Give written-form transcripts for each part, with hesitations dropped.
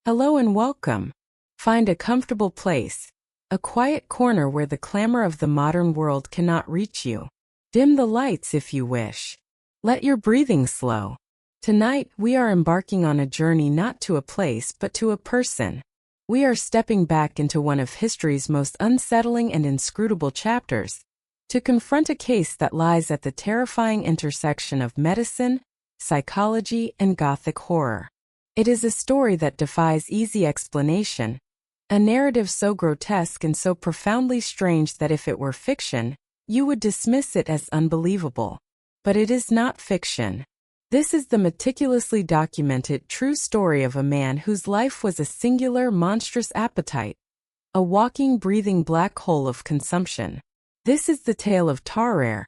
Hello and welcome. Find a comfortable place, a quiet corner where the clamor of the modern world cannot reach you. Dim the lights if you wish. Let your breathing slow. Tonight, we are embarking on a journey not to a place but to a person. We are stepping back into one of history's most unsettling and inscrutable chapters, to confront a case that lies at the terrifying intersection of medicine, psychology, and Gothic horror. It is a story that defies easy explanation, a narrative so grotesque and so profoundly strange that if it were fiction, you would dismiss it as unbelievable. But it is not fiction. This is the meticulously documented true story of a man whose life was a singular, monstrous appetite, a walking, breathing black hole of consumption. This is the tale of Tarrare,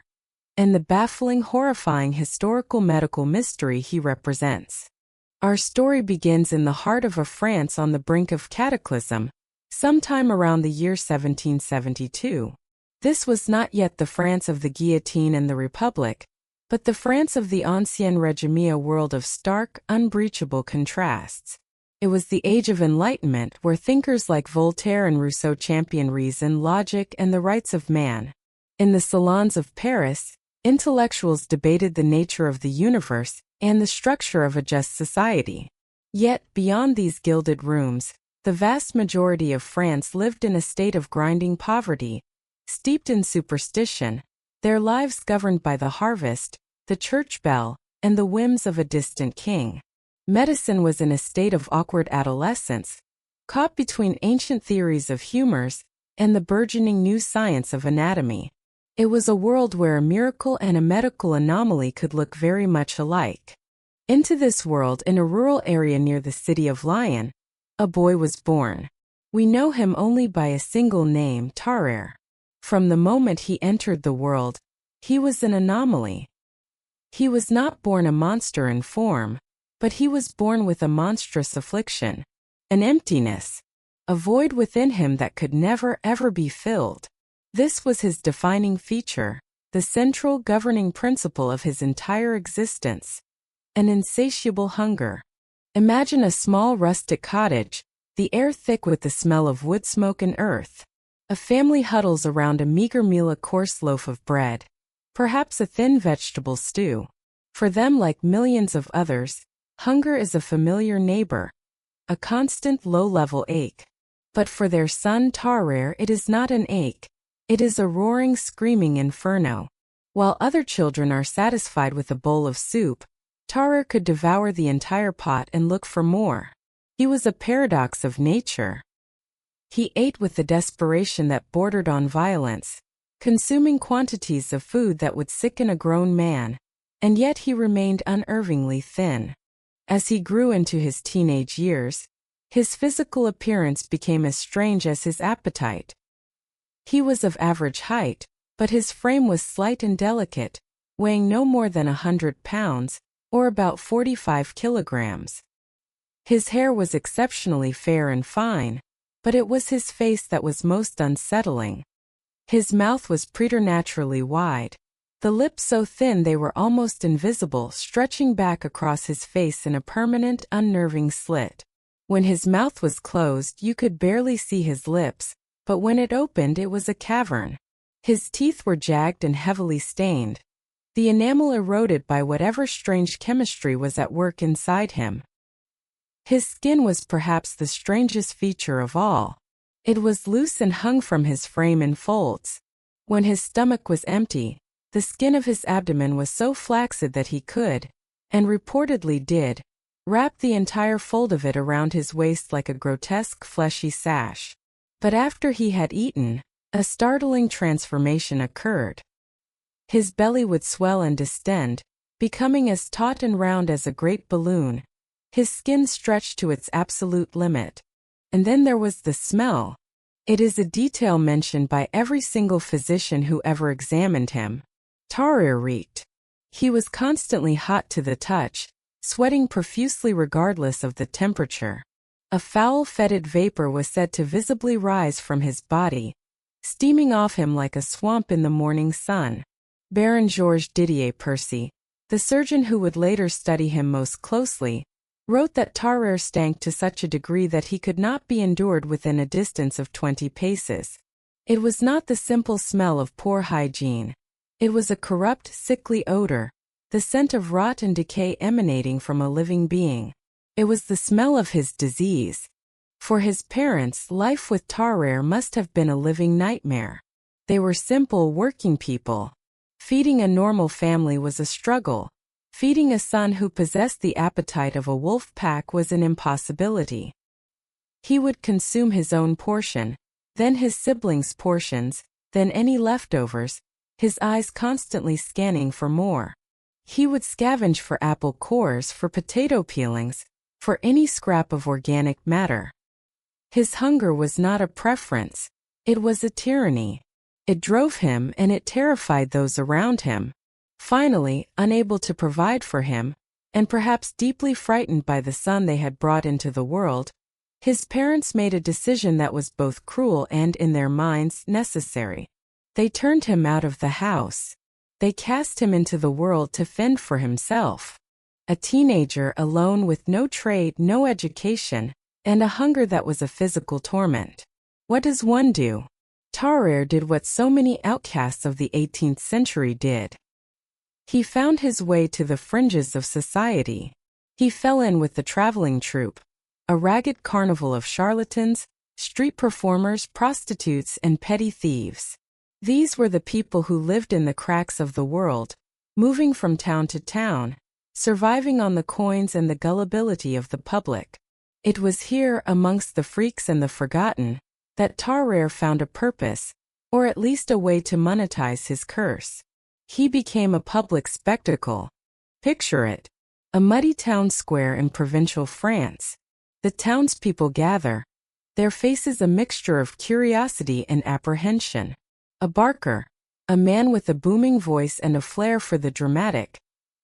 and the baffling, horrifying historical medical mystery he represents. Our story begins in the heart of a France on the brink of cataclysm, sometime around the year 1772. This was not yet the France of the guillotine and the Republic, but the France of the Ancien Régime, a world of stark, unbreachable contrasts. It was the age of enlightenment where thinkers like Voltaire and Rousseau championed reason, logic, and the rights of man. In the salons of Paris, intellectuals debated the nature of the universe and the structure of a just society. Yet, beyond these gilded rooms, the vast majority of France lived in a state of grinding poverty, steeped in superstition, their lives governed by the harvest, the church bell, and the whims of a distant king. Medicine was in a state of awkward adolescence, caught between ancient theories of humors and the burgeoning new science of anatomy. It was a world where a miracle and a medical anomaly could look very much alike. Into this world, in a rural area near the city of Lyon, a boy was born. We know him only by a single name, Tarrare. From the moment he entered the world, he was an anomaly. He was not born a monster in form, but he was born with a monstrous affliction, an emptiness, a void within him that could never ever be filled. This was his defining feature, the central governing principle of his entire existence, an insatiable hunger. Imagine a small rustic cottage, the air thick with the smell of wood smoke and earth. A family huddles around a meager meal, a coarse loaf of bread, perhaps a thin vegetable stew. For them, like millions of others, hunger is a familiar neighbor, a constant low-level ache. But for their son Tarrare, it is not an ache. It is a roaring, screaming inferno. While other children are satisfied with a bowl of soup, Tarrare could devour the entire pot and look for more. He was a paradox of nature. He ate with the desperation that bordered on violence, consuming quantities of food that would sicken a grown man, and yet he remained unervingly thin. As he grew into his teenage years, his physical appearance became as strange as his appetite. He was of average height, but his frame was slight and delicate, weighing no more than 100 pounds, or about 45 kilograms. His hair was exceptionally fair and fine, but it was his face that was most unsettling. His mouth was preternaturally wide, the lips so thin they were almost invisible, stretching back across his face in a permanent, unnerving slit. When his mouth was closed, you could barely see his lips, but when it opened, it was a cavern. His teeth were jagged and heavily stained, the enamel eroded by whatever strange chemistry was at work inside him. His skin was perhaps the strangest feature of all. It was loose and hung from his frame in folds. When his stomach was empty, the skin of his abdomen was so flaccid that he could, and reportedly did, wrap the entire fold of it around his waist like a grotesque fleshy sash. But after he had eaten, a startling transformation occurred. His belly would swell and distend, becoming as taut and round as a great balloon. His skin stretched to its absolute limit. And then there was the smell. It is a detail mentioned by every single physician who ever examined him. Tarrare reeked. He was constantly hot to the touch, sweating profusely regardless of the temperature. A foul, fetid vapor was said to visibly rise from his body, steaming off him like a swamp in the morning sun. Baron Georges Didier Percy, the surgeon who would later study him most closely, wrote that Tarrare stank to such a degree that he could not be endured within a distance of 20 paces. It was not the simple smell of poor hygiene. It was a corrupt, sickly odor, the scent of rot and decay emanating from a living being. It was the smell of his disease. For his parents, life with Tarrare must have been a living nightmare. They were simple, working people. Feeding a normal family was a struggle. Feeding a son who possessed the appetite of a wolf pack was an impossibility. He would consume his own portion, then his siblings' portions, then any leftovers, his eyes constantly scanning for more. He would scavenge for apple cores, for potato peelings, for any scrap of organic matter. His hunger was not a preference, it was a tyranny. It drove him and it terrified those around him. Finally, unable to provide for him, and perhaps deeply frightened by the son they had brought into the world, his parents made a decision that was both cruel and, in their minds, necessary. They turned him out of the house. They cast him into the world to fend for himself. A teenager alone with no trade, no education, and a hunger that was a physical torment. What does one do? Tarrare did what so many outcasts of the 18th century did. He found his way to the fringes of society. He fell in with the traveling troupe, a ragged carnival of charlatans, street performers, prostitutes, and petty thieves. These were the people who lived in the cracks of the world, moving from town to town, surviving on the coins and the gullibility of the public. It was here, amongst the freaks and the forgotten, that Tarrare found a purpose, or at least a way to monetize his curse. He became a public spectacle. Picture it. A muddy town square in provincial France. The townspeople gather, their faces a mixture of curiosity and apprehension. A barker, a man with a booming voice and a flair for the dramatic,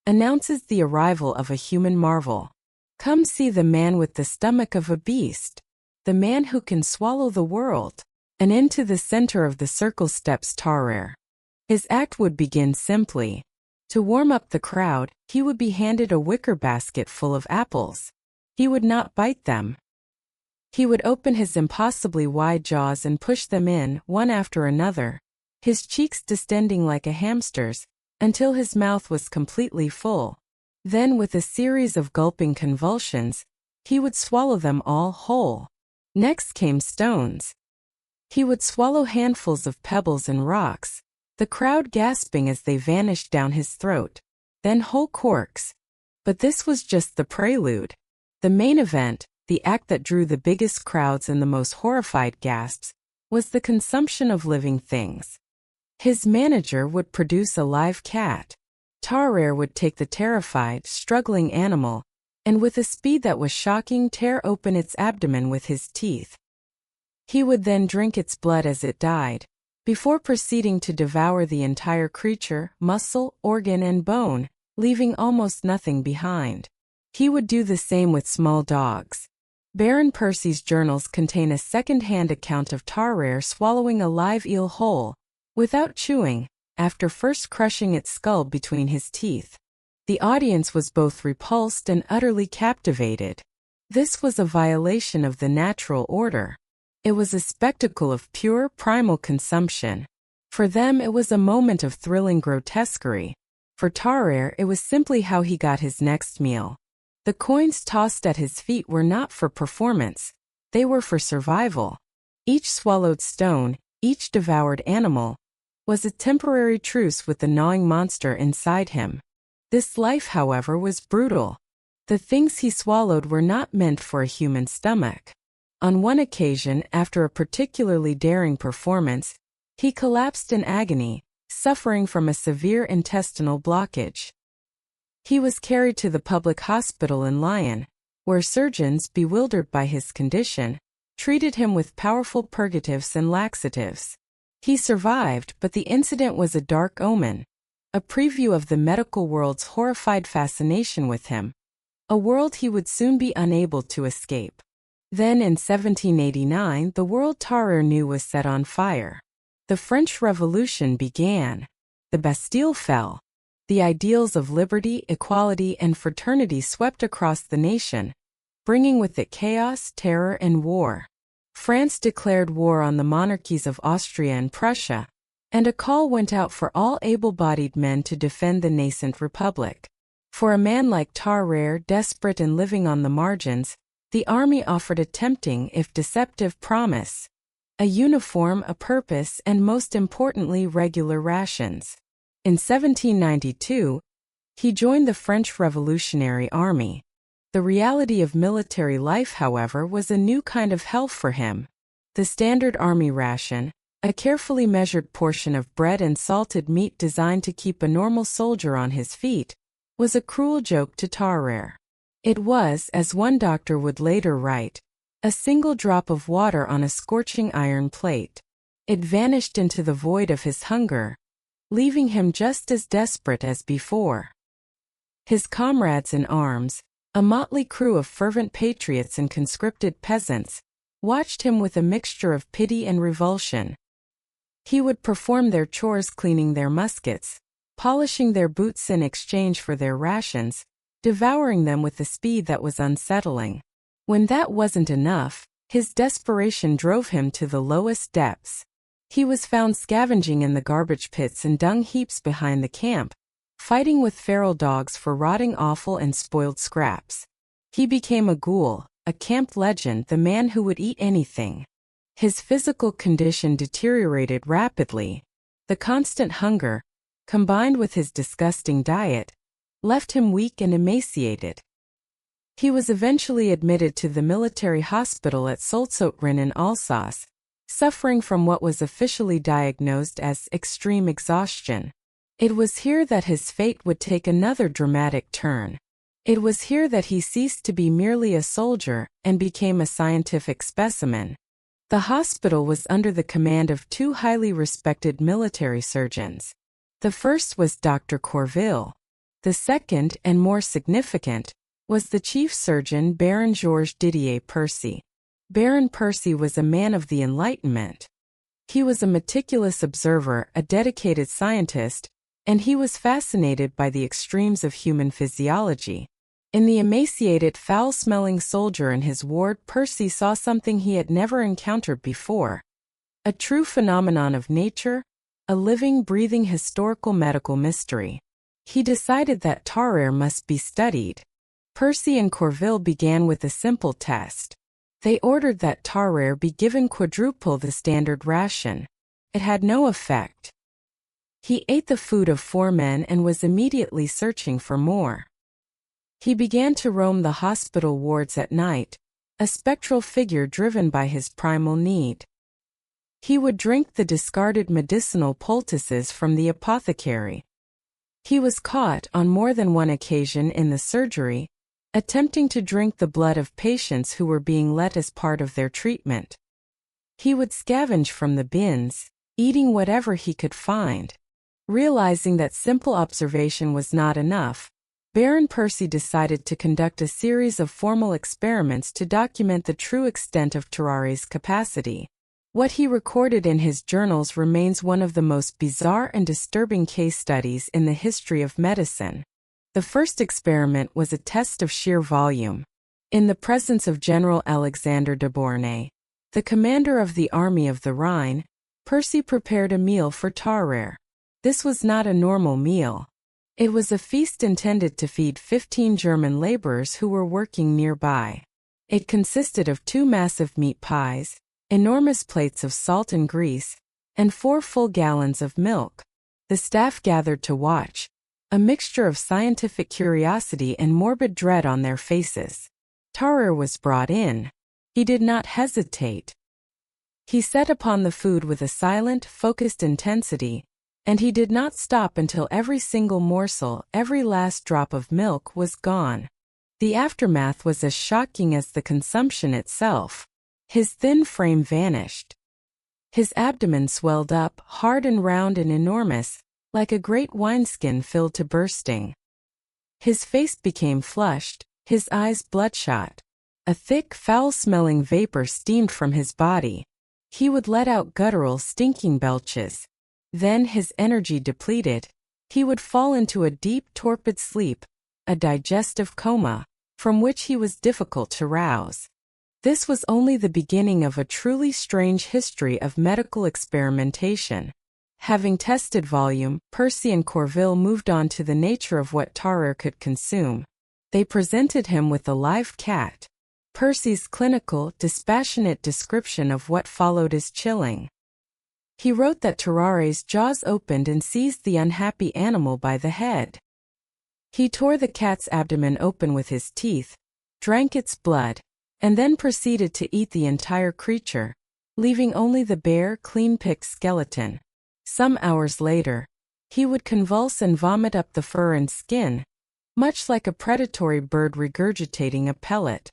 announces the arrival of a human marvel. Come see the man with the stomach of a beast, the man who can swallow the world. And into the center of the circle steps Tarrare. His act would begin simply. To warm up the crowd, he would be handed a wicker basket full of apples. He would not bite them. He would open his impossibly wide jaws and push them in, one after another, his cheeks distending like a hamster's, until his mouth was completely full. Then, with a series of gulping convulsions, he would swallow them all whole. Next came stones. He would swallow handfuls of pebbles and rocks, the crowd gasping as they vanished down his throat. Then whole corks. But this was just the prelude. The main event, the act that drew the biggest crowds and the most horrified gasps, was the consumption of living things. His manager would produce a live cat. Tarrare would take the terrified, struggling animal, and with a speed that was shocking, tear open its abdomen with his teeth. He would then drink its blood as it died, before proceeding to devour the entire creature, muscle, organ, and bone, leaving almost nothing behind. He would do the same with small dogs. Baron Percy's journals contain a second-hand account of Tarrare swallowing a live eel whole, without chewing, after first crushing its skull between his teeth. The audience was both repulsed and utterly captivated. This was a violation of the natural order. It was a spectacle of pure, primal consumption. For them it was a moment of thrilling grotesquerie. For Tarrare it was simply how he got his next meal. The coins tossed at his feet were not for performance, they were for survival. Each swallowed stone, each devoured animal, was a temporary truce with the gnawing monster inside him. This life, however, was brutal. The things he swallowed were not meant for a human stomach. On one occasion, after a particularly daring performance, he collapsed in agony, suffering from a severe intestinal blockage. He was carried to the public hospital in Lyon, where surgeons, bewildered by his condition, treated him with powerful purgatives and laxatives. He survived, but the incident was a dark omen, a preview of the medical world's horrified fascination with him, a world he would soon be unable to escape. Then in 1789 the world Tarrare knew was set on fire. The French Revolution began. The Bastille fell. The ideals of liberty, equality, and fraternity swept across the nation, bringing with it chaos, terror, and war. France declared war on the monarchies of Austria and Prussia, and a call went out for all able-bodied men to defend the nascent republic. For a man like Tarrare, desperate and living on the margins, the army offered a tempting, if deceptive, promise: a uniform, a purpose, and most importantly, regular rations. In 1792, he joined the French Revolutionary Army. The reality of military life, however, was a new kind of hell for him. The standard army ration, a carefully measured portion of bread and salted meat designed to keep a normal soldier on his feet, was a cruel joke to Tarrare. It was, as one doctor would later write, a single drop of water on a scorching iron plate. It vanished into the void of his hunger, leaving him just as desperate as before. His comrades in arms, a motley crew of fervent patriots and conscripted peasants, watched him with a mixture of pity and revulsion. He would perform their chores, cleaning their muskets, polishing their boots in exchange for their rations, devouring them with a speed that was unsettling. When that wasn't enough, his desperation drove him to the lowest depths. He was found scavenging in the garbage pits and dung heaps behind the camp, fighting with feral dogs for rotting offal and spoiled scraps. He became a ghoul, a camp legend, the man who would eat anything. His physical condition deteriorated rapidly. The constant hunger, combined with his disgusting diet, left him weak and emaciated. He was eventually admitted to the military hospital at Solzotren in Alsace, suffering from what was officially diagnosed as extreme exhaustion. It was here that his fate would take another dramatic turn. It was here that he ceased to be merely a soldier and became a scientific specimen. The hospital was under the command of two highly respected military surgeons. The first was Dr. Corville. The second, and more significant, was the chief surgeon, Baron Georges Didier Percy. Baron Percy was a man of the Enlightenment. He was a meticulous observer, a dedicated scientist, and he was fascinated by the extremes of human physiology. In the emaciated, foul-smelling soldier in his ward, Percy saw something he had never encountered before. A true phenomenon of nature, a living, breathing historical medical mystery. He decided that Tarrare must be studied. Percy and Corville began with a simple test. They ordered that Tarrare be given quadruple the standard ration. It had no effect. He ate the food of 4 men and was immediately searching for more. He began to roam the hospital wards at night, a spectral figure driven by his primal need. He would drink the discarded medicinal poultices from the apothecary. He was caught on more than one occasion in the surgery, attempting to drink the blood of patients who were being let as part of their treatment. He would scavenge from the bins, eating whatever he could find. Realizing that simple observation was not enough, Baron Percy decided to conduct a series of formal experiments to document the true extent of Tarrare's capacity. What he recorded in his journals remains one of the most bizarre and disturbing case studies in the history of medicine. The first experiment was a test of sheer volume. In the presence of General Alexander de Bornay, the commander of the Army of the Rhine, Percy prepared a meal for Tarrare. This was not a normal meal. It was a feast intended to feed 15 German laborers who were working nearby. It consisted of 2 massive meat pies, enormous plates of salt and grease, and 4 full gallons of milk. The staff gathered to watch, a mixture of scientific curiosity and morbid dread on their faces. Tarrare was brought in. He did not hesitate. He set upon the food with a silent, focused intensity, and he did not stop until every single morsel, every last drop of milk was gone. The aftermath was as shocking as the consumption itself. His thin frame vanished. His abdomen swelled up, hard and round and enormous, like a great wineskin filled to bursting. His face became flushed, his eyes bloodshot. A thick, foul-smelling vapor steamed from his body. He would let out guttural, stinking belches. Then, his energy depleted, he would fall into a deep, torpid sleep, a digestive coma. from which he was difficult to rouse. This was only the beginning of a truly strange history of medical experimentation. Having tested volume, Percy and Corville moved on to the nature of what Tarrare could consume. They presented him with a live cat. Percy's clinical, dispassionate description of what followed is chilling. He wrote that Tarrare's jaws opened and seized the unhappy animal by the head. He tore the cat's abdomen open with his teeth, drank its blood, and then proceeded to eat the entire creature, leaving only the bare, clean-picked skeleton. Some hours later, he would convulse and vomit up the fur and skin, much like a predatory bird regurgitating a pellet.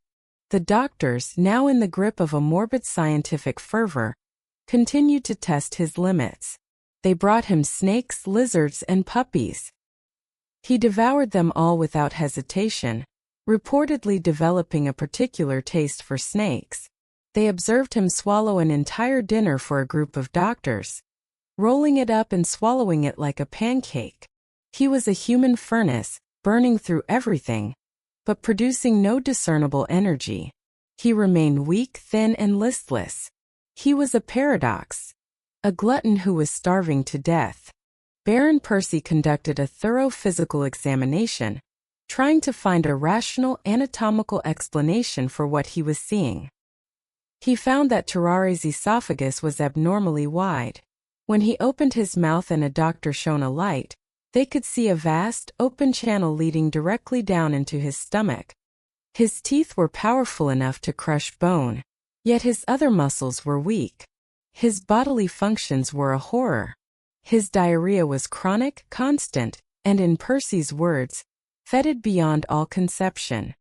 The doctors, now in the grip of a morbid scientific fervor, continued to test his limits. They brought him snakes, lizards, and puppies. He devoured them all without hesitation, reportedly developing a particular taste for snakes. They observed him swallow an entire dinner for a group of doctors, rolling it up and swallowing it like a pancake. He was a human furnace, burning through everything, but producing no discernible energy. He remained weak, thin, and listless. He was a paradox, a glutton who was starving to death. Baron Percy conducted a thorough physical examination, trying to find a rational anatomical explanation for what he was seeing. He found that Tarrare's esophagus was abnormally wide. When he opened his mouth and a doctor shone a light, they could see a vast, open channel leading directly down into his stomach. His teeth were powerful enough to crush bone, yet his other muscles were weak. His bodily functions were a horror. His diarrhea was chronic, constant, and in Percy's words, fetid beyond all conception.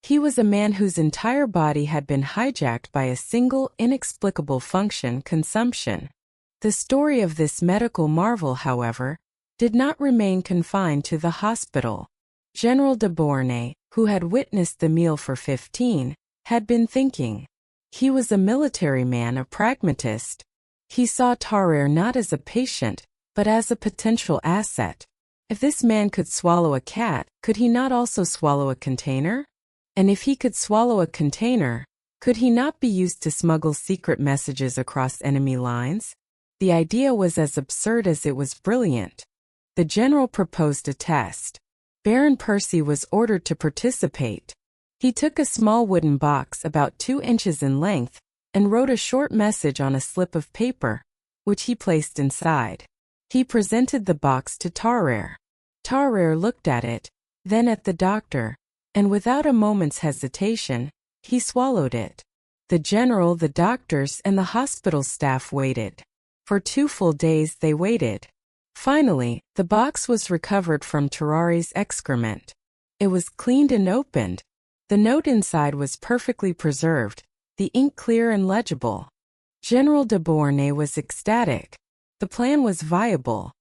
He was a man whose entire body had been hijacked by a single, inexplicable function: consumption. The story of this medical marvel, however, did not remain confined to the hospital. General de Beauharnais, who had witnessed the meal for 15, had been thinking. He was a military man, a pragmatist. He saw Tarrare not as a patient, but as a potential asset. If this man could swallow a cat, could he not also swallow a container? And if he could swallow a container, could he not be used to smuggle secret messages across enemy lines? The idea was as absurd as it was brilliant. The general proposed a test. Baron Percy was ordered to participate. He took a small wooden box about 2 inches in length and wrote a short message on a slip of paper, which he placed inside. He presented the box to Tarrare. Tarrare looked at it, then at the doctor, and without a moment's hesitation, he swallowed it. The general, the doctors, and the hospital staff waited. For 2 full days they waited. Finally, the box was recovered from Tarrare's excrement. It was cleaned and opened. The note inside was perfectly preserved, the ink clear and legible. General de Beauharnais was ecstatic. The plan was viable.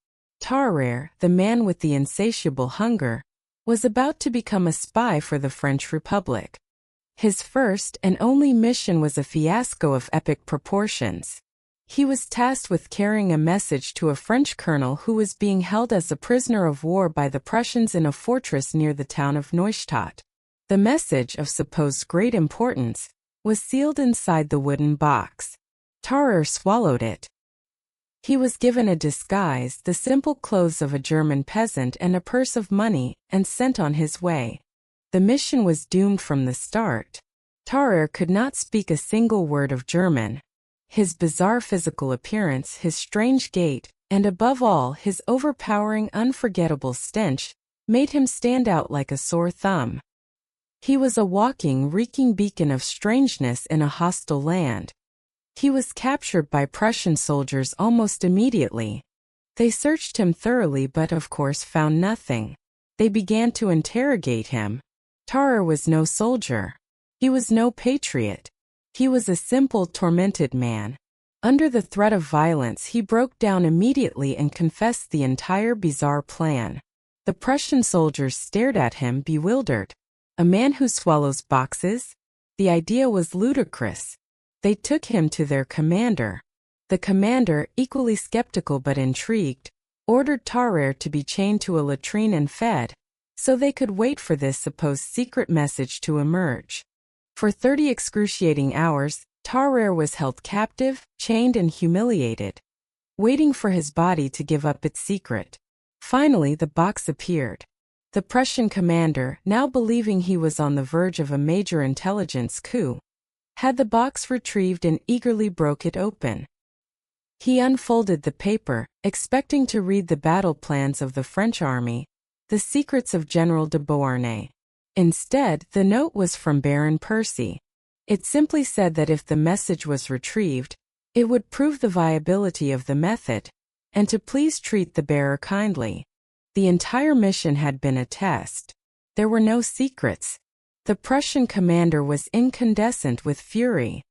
Tarrare, the man with the insatiable hunger, was about to become a spy for the French Republic. His first and only mission was a fiasco of epic proportions. He was tasked with carrying a message to a French colonel who was being held as a prisoner of war by the Prussians in a fortress near the town of Neustadt. The message, of supposed great importance, was sealed inside the wooden box. Tarrare swallowed it. He was given a disguise, the simple clothes of a German peasant and a purse of money, and sent on his way. The mission was doomed from the start. Tarrare could not speak a single word of German. His bizarre physical appearance, his strange gait, and above all his overpowering, unforgettable stench, made him stand out like a sore thumb. He was a walking, reeking beacon of strangeness in a hostile land. He was captured by Prussian soldiers almost immediately. They searched him thoroughly but of course found nothing. They began to interrogate him. Tarrare was no soldier. He was no patriot. He was a simple, tormented man. Under the threat of violence, he broke down immediately and confessed the entire bizarre plan. The Prussian soldiers stared at him, bewildered. A man who swallows boxes? The idea was ludicrous. They took him to their commander. The commander, equally skeptical but intrigued, ordered Tarrare to be chained to a latrine and fed, so they could wait for this supposed secret message to emerge. For 30 excruciating hours, Tarrare was held captive, chained and humiliated, waiting for his body to give up its secret. Finally, the box appeared. The Prussian commander, now believing he was on the verge of a major intelligence coup, had the box retrieved and eagerly broke it open. He unfolded the paper, expecting to read the battle plans of the French army, the secrets of General de Beauharnais. Instead, the note was from Baron Percy. It simply said that if the message was retrieved, it would prove the viability of the method, and to please treat the bearer kindly. The entire mission had been a test. There were no secrets. The Prussian commander was incandescent with fury.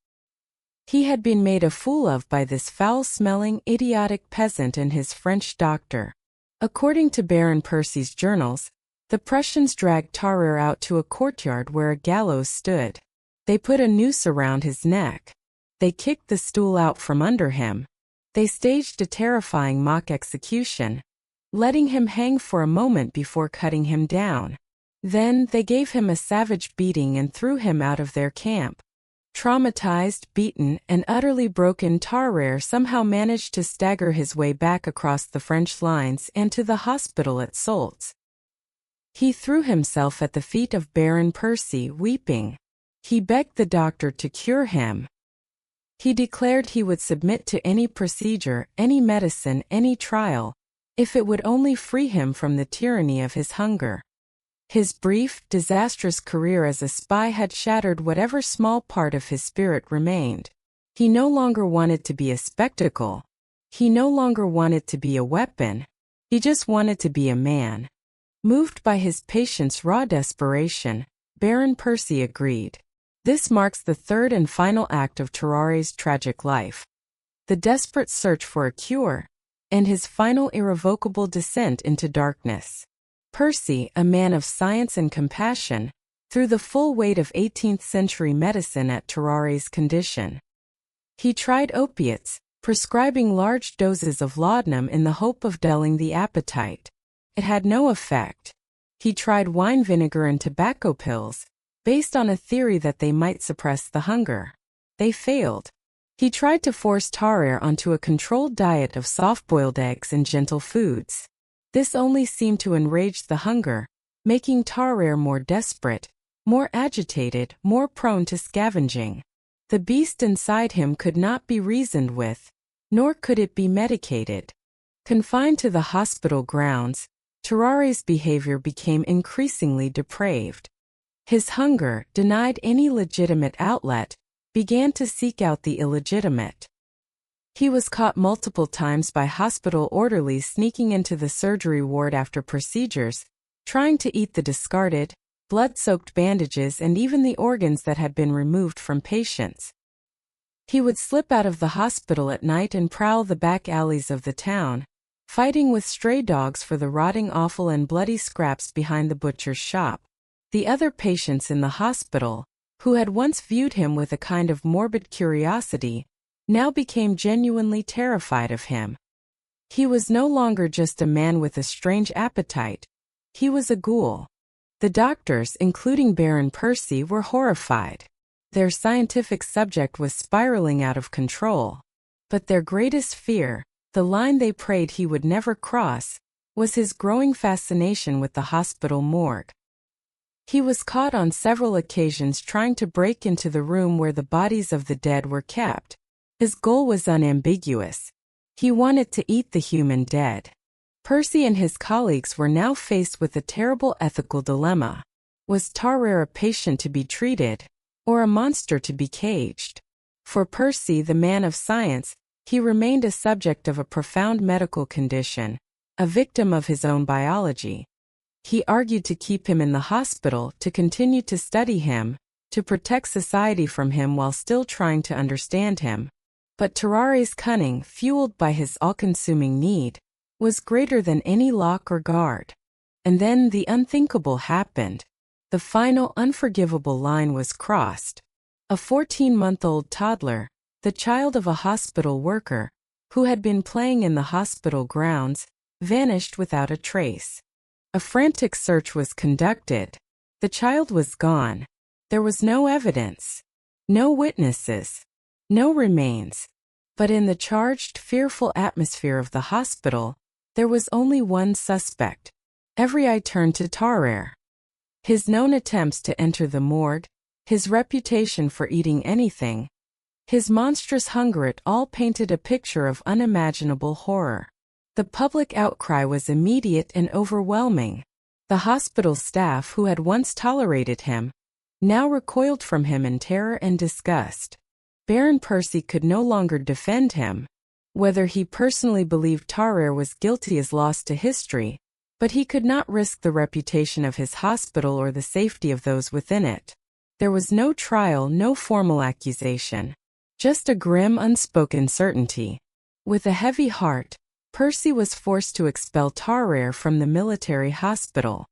He had been made a fool of by this foul-smelling, idiotic peasant and his French doctor. According to Baron Percy's journals, the Prussians dragged Tarrare out to a courtyard where a gallows stood. They put a noose around his neck. They kicked the stool out from under him. They staged a terrifying mock execution, letting him hang for a moment before cutting him down. Then they gave him a savage beating and threw him out of their camp. Traumatized, beaten, and utterly broken, Tarrare somehow managed to stagger his way back across the French lines and to the hospital at Soultz. He threw himself at the feet of Baron Percy, weeping. He begged the doctor to cure him. He declared he would submit to any procedure, any medicine, any trial, if it would only free him from the tyranny of his hunger. His brief, disastrous career as a spy had shattered whatever small part of his spirit remained. He no longer wanted to be a spectacle. He no longer wanted to be a weapon. He just wanted to be a man. Moved by his patient's raw desperation, Baron Percy agreed. This marks the third and final act of Tarrare's tragic life. The desperate search for a cure, and his final irrevocable descent into darkness. Percy, a man of science and compassion, threw the full weight of 18th-century medicine at Tarrare's condition. He tried opiates, prescribing large doses of laudanum in the hope of dulling the appetite. It had no effect. He tried wine vinegar and tobacco pills, based on a theory that they might suppress the hunger. They failed. He tried to force Tarrare onto a controlled diet of soft-boiled eggs and gentle foods. This only seemed to enrage the hunger, making Tarrare more desperate, more agitated, more prone to scavenging. The beast inside him could not be reasoned with, nor could it be medicated. Confined to the hospital grounds, Tarrare's behavior became increasingly depraved. His hunger, denied any legitimate outlet, began to seek out the illegitimate. He was caught multiple times by hospital orderlies sneaking into the surgery ward after procedures, trying to eat the discarded, blood-soaked bandages and even the organs that had been removed from patients. He would slip out of the hospital at night and prowl the back alleys of the town, fighting with stray dogs for the rotting offal and bloody scraps behind the butcher's shop. The other patients in the hospital, who had once viewed him with a kind of morbid curiosity, now became genuinely terrified of him. He was no longer just a man with a strange appetite. He was a ghoul. The doctors, including Baron Percy, were horrified. Their scientific subject was spiraling out of control. But their greatest fear, the line they prayed he would never cross, was his growing fascination with the hospital morgue. He was caught on several occasions trying to break into the room where the bodies of the dead were kept. His goal was unambiguous. He wanted to eat the human dead. Percy and his colleagues were now faced with a terrible ethical dilemma. Was Tarrare a patient to be treated, or a monster to be caged? For Percy, the man of science, he remained a subject of a profound medical condition, a victim of his own biology. He argued to keep him in the hospital, to continue to study him, to protect society from him while still trying to understand him. But Tarrare's cunning, fueled by his all-consuming need, was greater than any lock or guard. And then the unthinkable happened. The final unforgivable line was crossed. A 14-month-old toddler, the child of a hospital worker, who had been playing in the hospital grounds, vanished without a trace. A frantic search was conducted. The child was gone. There was no evidence, no witnesses, no remains. But in the charged, fearful atmosphere of the hospital, there was only one suspect. Every eye turned to Tarrare. His known attempts to enter the morgue, his reputation for eating anything, his monstrous hunger, it all painted a picture of unimaginable horror. The public outcry was immediate and overwhelming. The hospital staff, who had once tolerated him, now recoiled from him in terror and disgust. Baron Percy could no longer defend him. Whether he personally believed Tarrare was guilty is lost to history, but he could not risk the reputation of his hospital or the safety of those within it. There was no trial, no formal accusation, just a grim, unspoken certainty. With a heavy heart, Percy was forced to expel Tarrare from the military hospital.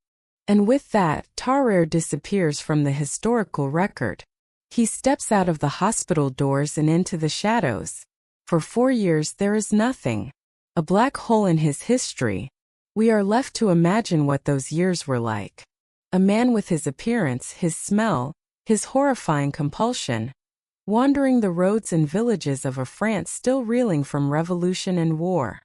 And with that, Tarrare disappears from the historical record. He steps out of the hospital doors and into the shadows. For 4 years there is nothing. A black hole in his history. We are left to imagine what those years were like. A man with his appearance, his smell, his horrifying compulsion, wandering the roads and villages of a France still reeling from revolution and war.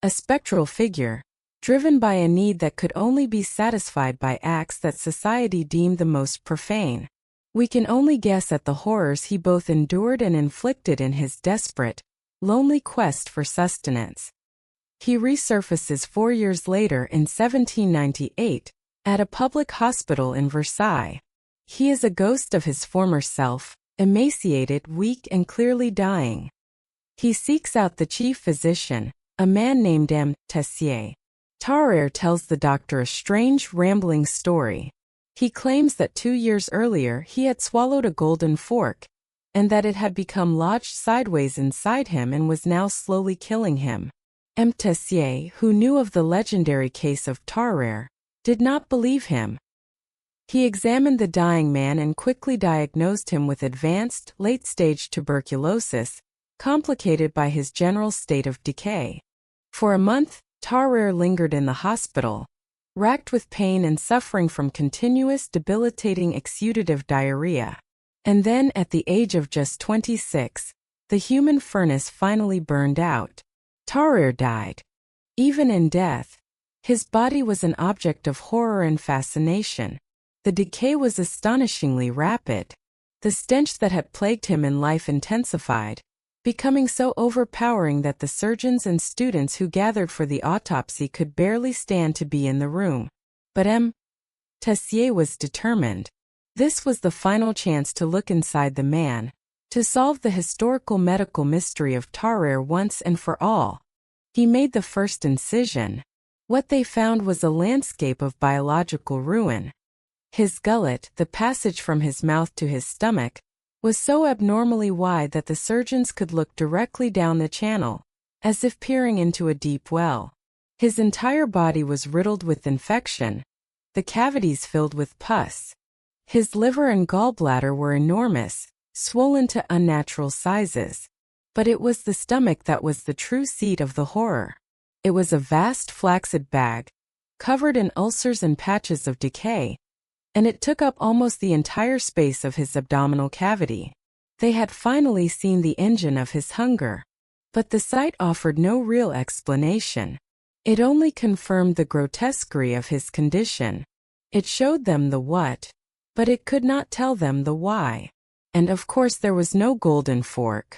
A spectral figure, driven by a need that could only be satisfied by acts that society deemed the most profane. We can only guess at the horrors he both endured and inflicted in his desperate, lonely quest for sustenance. He resurfaces 4 years later in 1798, at a public hospital in Versailles. He is a ghost of his former self, emaciated, weak, and clearly dying. He seeks out the chief physician, a man named M. Tessier. Tarrare tells the doctor a strange, rambling story. He claims that 2 years earlier he had swallowed a golden fork, and that it had become lodged sideways inside him and was now slowly killing him. M. Tessier, who knew of the legendary case of Tarrare, did not believe him. He examined the dying man and quickly diagnosed him with advanced, late-stage tuberculosis, complicated by his general state of decay. For a month, Tarrare lingered in the hospital, racked with pain and suffering from continuous debilitating exudative diarrhea. And then, at the age of just 26, the human furnace finally burned out. Tarrare died. Even in death, his body was an object of horror and fascination. The decay was astonishingly rapid. The stench that had plagued him in life intensified, becoming so overpowering that the surgeons and students who gathered for the autopsy could barely stand to be in the room. But M. Tessier was determined. This was the final chance to look inside the man, to solve the historical medical mystery of Tarrare once and for all. He made the first incision. What they found was a landscape of biological ruin. His gullet, the passage from his mouth to his stomach, was so abnormally wide that the surgeons could look directly down the channel, as if peering into a deep well. His entire body was riddled with infection, the cavities filled with pus. His liver and gallbladder were enormous, swollen to unnatural sizes. But it was the stomach that was the true seat of the horror. It was a vast flaccid bag, covered in ulcers and patches of decay, and it took up almost the entire space of his abdominal cavity. They had finally seen the engine of his hunger. But the sight offered no real explanation. It only confirmed the grotesquerie of his condition. It showed them the what, but it could not tell them the why. And of course there was no golden fork.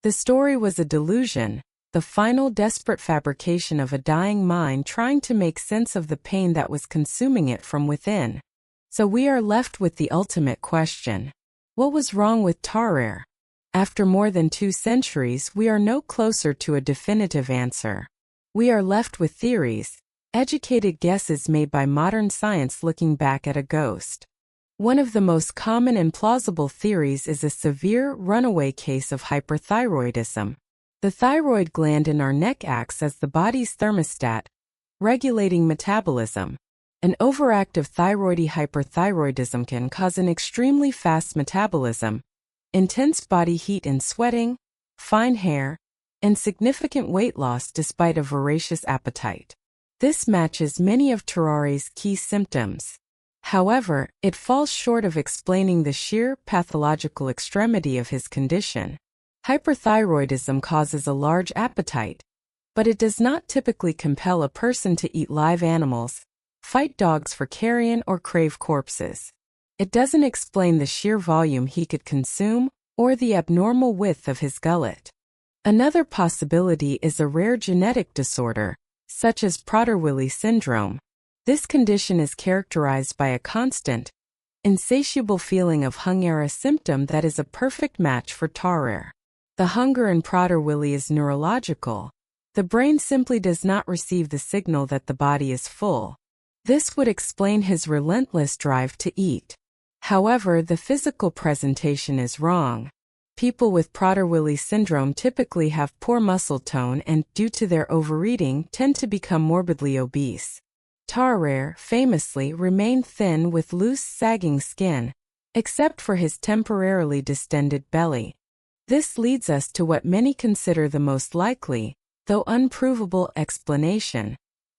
The story was a delusion, the final desperate fabrication of a dying mind trying to make sense of the pain that was consuming it from within. So we are left with the ultimate question. What was wrong with Tarrare? After more than 2 centuries, we are no closer to a definitive answer. We are left with theories, educated guesses made by modern science looking back at a ghost. One of the most common and plausible theories is a severe, runaway case of hyperthyroidism. The thyroid gland in our neck acts as the body's thermostat, regulating metabolism. An overactive thyroid hyperthyroidism can cause an extremely fast metabolism, intense body heat and sweating, fine hair, and significant weight loss despite a voracious appetite. This matches many of Tarrare's key symptoms. However, it falls short of explaining the sheer pathological extremity of his condition. Hyperthyroidism causes a large appetite, but it does not typically compel a person to eat live animals, fight dogs for carrion, or crave corpses. It doesn't explain the sheer volume he could consume or the abnormal width of his gullet. Another possibility is a rare genetic disorder, such as Prader-Willi syndrome. This condition is characterized by a constant, insatiable feeling of hunger, a symptom that is a perfect match for Tarrare. The hunger in Prader-Willi is neurological. The brain simply does not receive the signal that the body is full. This would explain his relentless drive to eat. However, the physical presentation is wrong. People with Prader-Willi syndrome typically have poor muscle tone and, due to their overeating, tend to become morbidly obese. Tarrare famously remained thin with loose, sagging skin, except for his temporarily distended belly. This leads us to what many consider the most likely, though unprovable, explanation: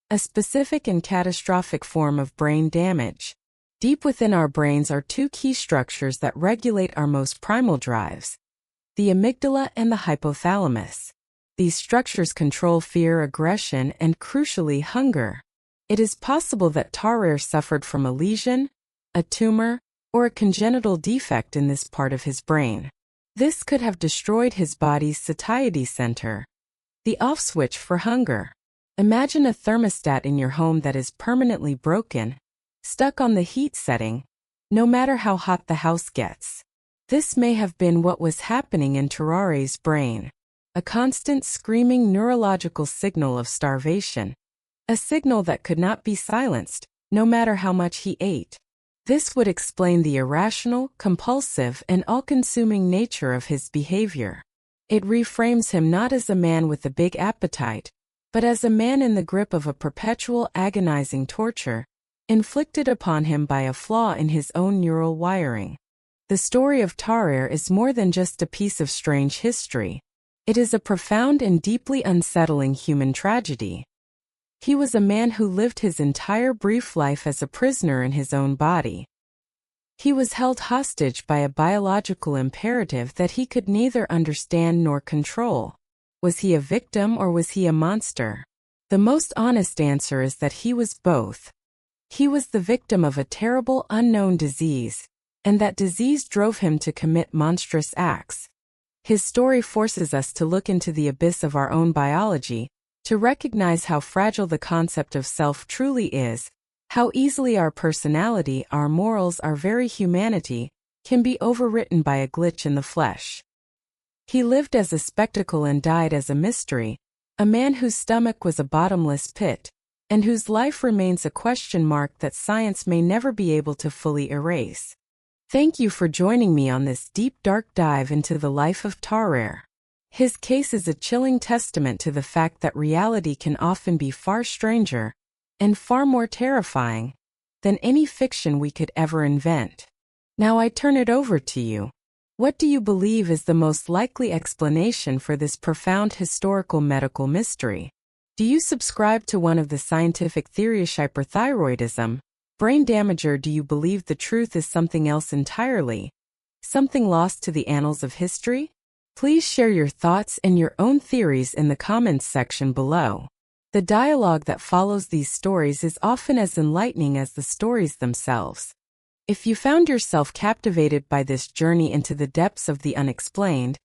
a specific and catastrophic form of brain damage. Deep within our brains are two key structures that regulate our most primal drives: the amygdala and the hypothalamus. These structures control fear, aggression, and, crucially, hunger. It is possible that Tarrare suffered from a lesion, a tumor, or a congenital defect in this part of his brain. This could have destroyed his body's satiety center, the off switch for hunger. Imagine a thermostat in your home that is permanently broken, stuck on the heat setting, no matter how hot the house gets. This may have been what was happening in Tarrare's brain. A constant screaming neurological signal of starvation. A signal that could not be silenced, no matter how much he ate. This would explain the irrational, compulsive, and all-consuming nature of his behavior. It reframes him not as a man with a big appetite, but as a man in the grip of a perpetual agonizing torture, inflicted upon him by a flaw in his own neural wiring. The story of Tarrare is more than just a piece of strange history. It is a profound and deeply unsettling human tragedy. He was a man who lived his entire brief life as a prisoner in his own body. He was held hostage by a biological imperative that he could neither understand nor control. Was he a victim or was he a monster? The most honest answer is that he was both. He was the victim of a terrible unknown disease, and that disease drove him to commit monstrous acts. His story forces us to look into the abyss of our own biology, to recognize how fragile the concept of self truly is, how easily our personality, our morals, our very humanity, can be overwritten by a glitch in the flesh. He lived as a spectacle and died as a mystery, a man whose stomach was a bottomless pit, and whose life remains a question mark that science may never be able to fully erase. Thank you for joining me on this deep, dark dive into the life of Tarrare. His case is a chilling testament to the fact that reality can often be far stranger and far more terrifying than any fiction we could ever invent. Now I turn it over to you. What do you believe is the most likely explanation for this profound historical medical mystery? Do you subscribe to one of the scientific theories, hyperthyroidism, brain damage, or do you believe the truth is something else entirely? Something lost to the annals of history? Please share your thoughts and your own theories in the comments section below. The dialogue that follows these stories is often as enlightening as the stories themselves. If you found yourself captivated by this journey into the depths of the unexplained,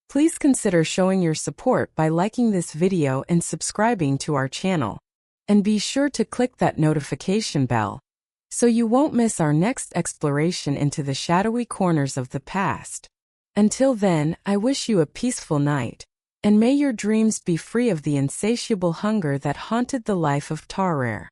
please consider showing your support by liking this video and subscribing to our channel. And be sure to click that notification bell, so you won't miss our next exploration into the shadowy corners of the past. Until then, I wish you a peaceful night, and may your dreams be free of the insatiable hunger that haunted the life of Tarrare.